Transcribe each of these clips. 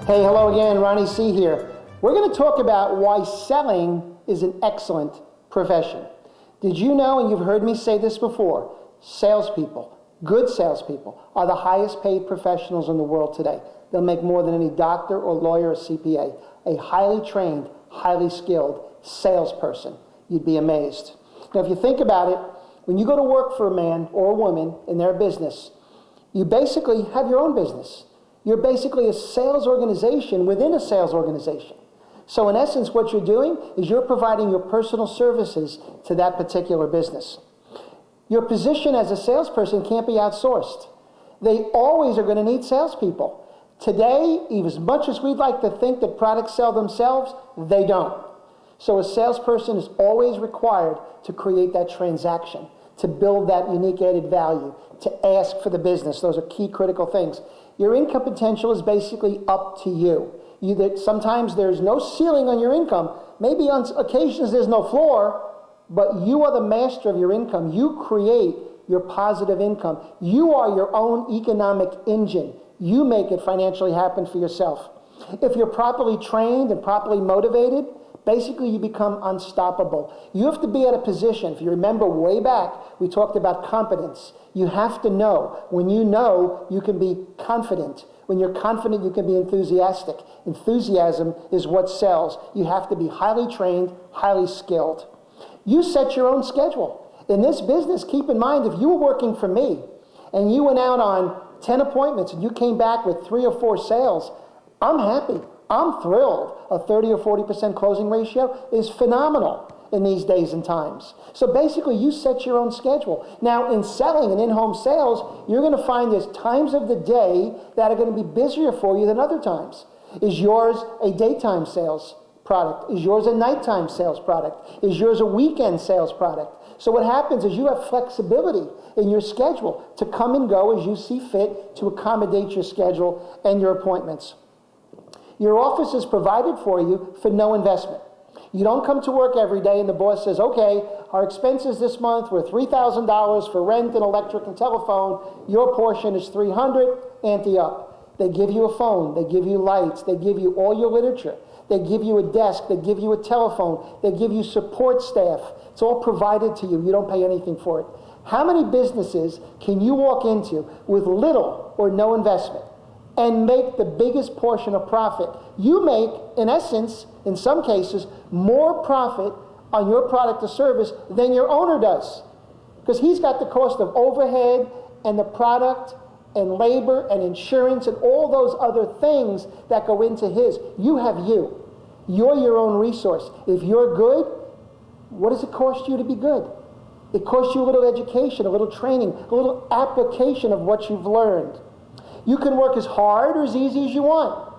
Hey, hello again, Ronnie C. here. We're going to talk about why selling is an excellent profession. Did you know, and you've heard me say this before, salespeople, good salespeople, are the highest paid professionals in the world today. They'll make more than any doctor or lawyer or CPA. A highly trained, highly skilled salesperson. You'd be amazed. Now, if you think about it, when you go to work for a man or a woman in their business, you basically have your own business. You're basically a sales organization within a sales organization. So in essence, what you're doing is you're providing your personal services to that particular business. Your position as a salesperson can't be outsourced. They always are going to need salespeople. Today, even as much as we'd like to think that products sell themselves, they don't. So a salesperson is always required to create that transaction, to build that unique added value, to ask for the business. Those are key critical things. Your income potential is basically up to you. Sometimes there's no ceiling on your income. Maybe on occasions there's no floor, but you are the master of your income. You create your positive income. You are your own economic engine. You make it financially happen for yourself. If you're properly trained and properly motivated, basically you become unstoppable. You have to be at a position, if you remember way back, we talked about competence. You have to know. When you know, you can be confident. When you're confident, you can be enthusiastic. Enthusiasm is what sells. You have to be highly trained, highly skilled. You set your own schedule. In this business, keep in mind, if you were working for me and you went out on 10 appointments and you came back with 3 or 4 sales, I'm happy. I'm thrilled. A 30 or 40% closing ratio is phenomenal in these days and times. So basically, you set your own schedule. Now, in selling and in-home sales, you're going to find there's times of the day that are going to be busier for you than other times. Is yours a daytime sales product? Is yours a nighttime sales product? Is yours a weekend sales product? So what happens is you have flexibility in your schedule to come and go as you see fit to accommodate your schedule and your appointments. Your office is provided for you for no investment. You don't come to work every day and the boss says, okay, our expenses this month were $3,000 for rent and electric and telephone. Your portion is $300, ante up. They give you a phone. They give you lights. They give you all your literature. They give you a desk. They give you a telephone. They give you support staff. It's all provided to you. You don't pay anything for it. How many businesses can you walk into with little or no investment and make the biggest portion of profit? You make, in essence, in some cases, more profit on your product or service than your owner does. Because he's got the cost of overhead and the product and labor and insurance and all those other things that go into his. You have you. You're your own resource. If you're good, what does it cost you to be good? It costs you a little education, a little training, a little application of what you've learned. You can work as hard or as easy as you want.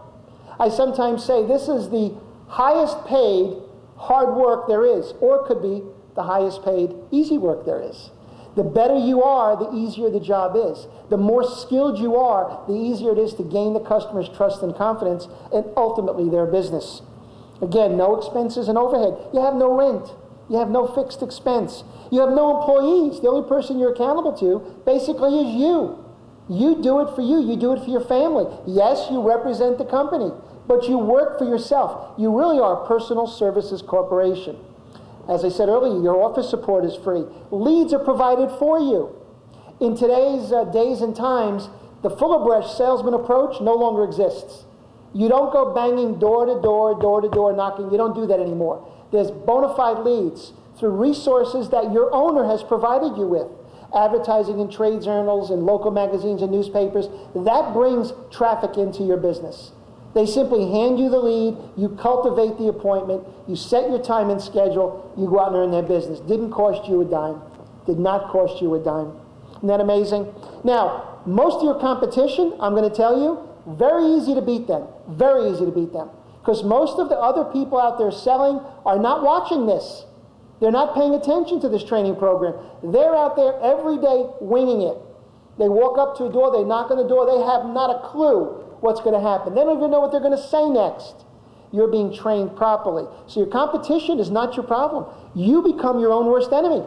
I sometimes say this is the highest paid hard work there is, or it could be the highest paid easy work there is. The better you are, the easier the job is. The more skilled you are, the easier it is to gain the customer's trust and confidence and ultimately their business. Again, no expenses and overhead. You have no rent. You have no fixed expense. You have no employees. The only person you're accountable to basically is you. You do it for you. You do it for your family. Yes, you represent the company, but you work for yourself. You really are a personal services corporation. As I said earlier, your office support is free. Leads are provided for you. In today's days and times, the full-of-brush salesman approach no longer exists. You don't go banging door to door, knocking. You don't do that anymore. There's bona fide leads through resources that your owner has provided you with. Advertising in trade journals and local magazines and newspapers, that brings traffic into your business. They simply hand you the lead, you cultivate the appointment, you set your time and schedule, you go out and earn their business. Didn't cost you a dime. Did not cost you a dime. Isn't that amazing? Now, most of your competition, I'm going to tell you, very easy to beat them. Very easy to beat them. Because most of the other people out there selling are not watching this. They're not paying attention to this training program. They're out there every day winging it. They walk up to a door, they knock on the door, they have not a clue what's going to happen. They don't even know what they're going to say next. You're being trained properly. So your competition is not your problem. You become your own worst enemy.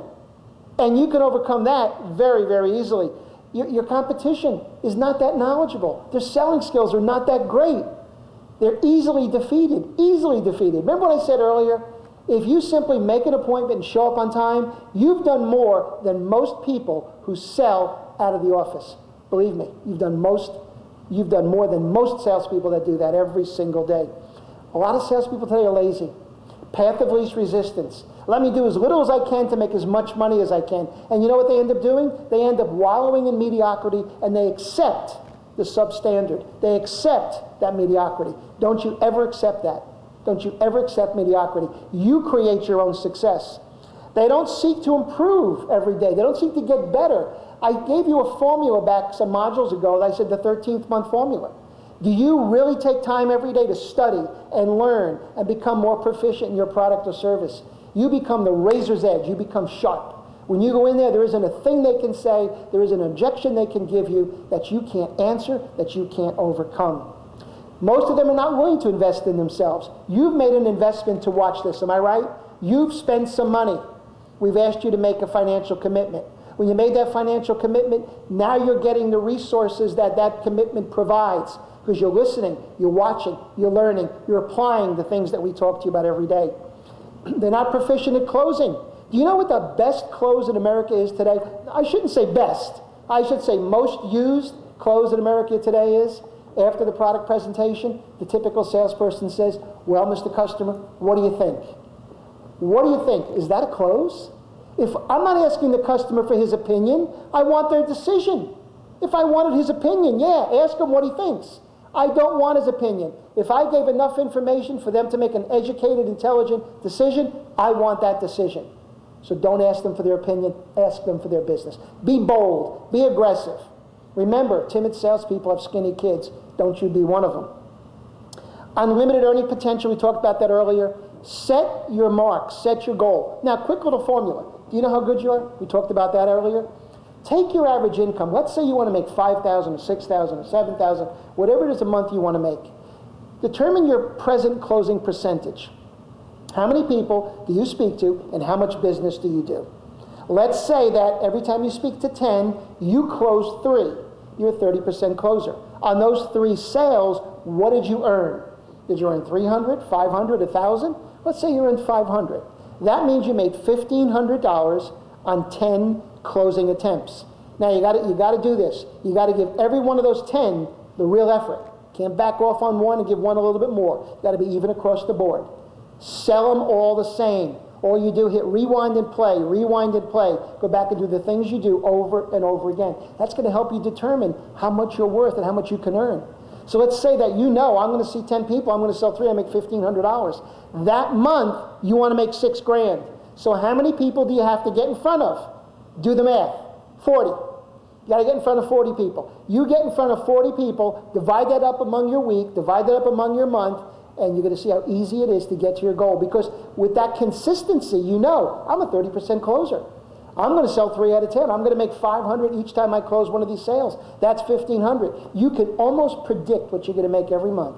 And you can overcome that very, very easily. Your competition is not that knowledgeable. Their selling skills are not that great. They're easily defeated, easily defeated. Remember what I said earlier? If you simply make an appointment and show up on time, you've done more than most people who sell out of the office. Believe me, you've done more than most salespeople that do that every single day. A lot of salespeople today are lazy. Path of least resistance. Let me do as little as I can to make as much money as I can. And you know what they end up doing? They end up wallowing in mediocrity, and they accept the substandard. They accept that mediocrity. Don't you ever accept that. Don't you ever accept mediocrity. You create your own success. They don't seek to improve every day. They don't seek to get better. I gave you a formula back some modules ago. I said the 13th month formula. Do you really take time every day to study and learn and become more proficient in your product or service? You become the razor's edge. You become sharp. When you go in there isn't a thing they can say, there isn't an objection they can give you that you can't answer, that you can't overcome. Most of them are not willing to invest in themselves. You've made an investment to watch this, am I right? You've spent some money. We've asked you to make a financial commitment. When you made that financial commitment, now you're getting the resources that that commitment provides because you're listening, you're watching, you're learning, you're applying the things that we talk to you about every day. They're not proficient at closing. Do you know what the best close in America is today? I shouldn't say best. I should say most used close in America today is, after the product presentation, the typical salesperson says, well, Mr. Customer, what do you think? What do you think? Is that a close? If I'm not asking the customer for his opinion, I want their decision. If I wanted his opinion, yeah, ask him what he thinks. I don't want his opinion. If I gave enough information for them to make an educated, intelligent decision, I want that decision. So don't ask them for their opinion, ask them for their business. Be bold, be aggressive. Remember, timid salespeople have skinny kids. Don't you be one of them. Unlimited earning potential, we talked about that earlier. Set your mark, set your goal. Now, quick little formula. Do you know how good you are? We talked about that earlier. Take your average income. Let's say you want to make $5,000 or $6,000 or $7,000, whatever it is a month you want to make. Determine your present closing percentage. How many people do you speak to and how much business do you do? Let's say that every time you speak to 10, you close 3. You're a 30% closer. On those 3 sales, what did you earn? Did you earn 300, 500, 1,000? Let's say you earned 500. That means you made $1,500 on 10 closing attempts. Now you got to do this. You got to give every one of those 10 the real effort. Can't back off on one and give one a little bit more. Got to be even across the board. Sell them all the same. All you do, hit rewind and play, rewind and play. Go back and do the things you do over and over again. That's going to help you determine how much you're worth and how much you can earn. So let's say that you know, I'm going to see 10 people, I'm going to sell 3, I make $1,500. That month, you want to make $6,000. So how many people do you have to get in front of? Do the math. 40. You got to get in front of 40 people. You get in front of 40 people, divide that up among your week, divide that up among your month, and you're going to see how easy it is to get to your goal. Because with that consistency, you know, I'm a 30% closer. I'm going to sell 3 out of 10. I'm going to make 500 each time I close one of these sales. That's 1,500. You can almost predict what you're going to make every month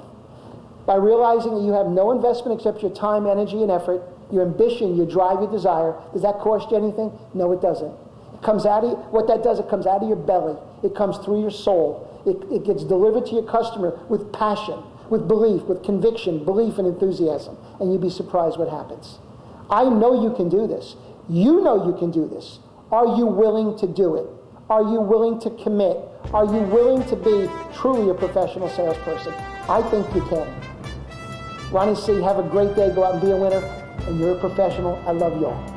by realizing that you have no investment except your time, energy, and effort, your ambition, your drive, your desire. Does that cost you anything? No, it doesn't. It comes out of what that does, it comes out of your belly. It comes through your soul. It gets delivered to your customer with passion, with belief, with conviction, belief, and enthusiasm. And you'd be surprised what happens. I know you can do this. You know you can do this. Are you willing to do it? Are you willing to commit? Are you willing to be truly a professional salesperson? I think you can. Ronnie C., have a great day. Go out and be a winner. And you're a professional. I love you all.